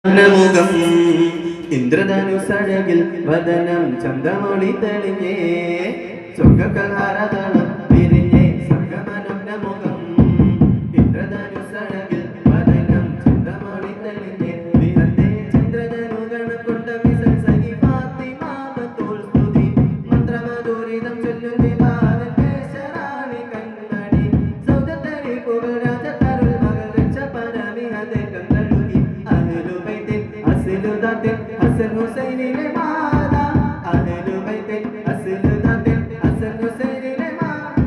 മുഖം ഇന്ദ്രധനുസഴകിൽ വദനം ചന്ദ്രമൊളി തെളിഞ്ഞേ സ്വർഗകലാരതളം പിരിഞ്ഞേ സംഗമനുന്ന മുഖം ഇന്ദ്രധനുസഴകിൽ വദനം ചന്ദ്രമൊളി തെളിഞ്ഞേ വിഹത്തെ ചന്ദ്രധനുഗണ കൊണ്ട വിസൽ സഖി ഫാത്തിമാബത്തുൽ സ്തുതി മന്ത്രമധുരിതം ചൊല്ലുന്നി ബാലൻ കേശറാണി കണ്ണടി സൗദത്തരി പുകൾ രാജതരുൾ മകൾ രക്ഷ പരമിഹതെ കണ്ടഴുകി ഹസൻ ഹുസൈനിലെ മാതാ അഹ്ലു ബൈത്തിൽ അസ്ലുദാത്തിൽ ഹസൻ ഹുസൈനിലെ മാതാ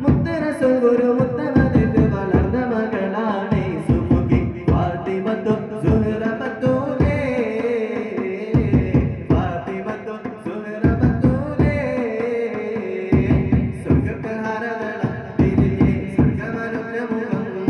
മുത്ത് റസൂൽ ഗുരു മുത്തമദിത് വളർന്ന മകളാണ് സുമുഖി ഫാത്തിമത്തു സുഹറ ബത്തൂലേ ഫാത്തിമത്തു സുഹറ ബത്തൂലേ സ്വർഗകഹാരതളം തിരിഞ്ഞേ സ്വർഗമനുന്ന മുഖം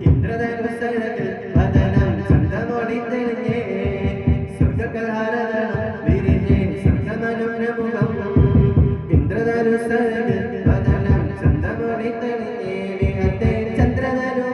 ഇന്ദ്രധനുസഴകിൽ വദനം ചന്ദ്രമൊളി തെളിഞ്ഞേ ഇന്ദ്രധനുസഴകിൽ വദനം ചന്ദ്രമൊളി തെളിഞ്ഞേ വിഹത്തെ ചന്ദ്രധനു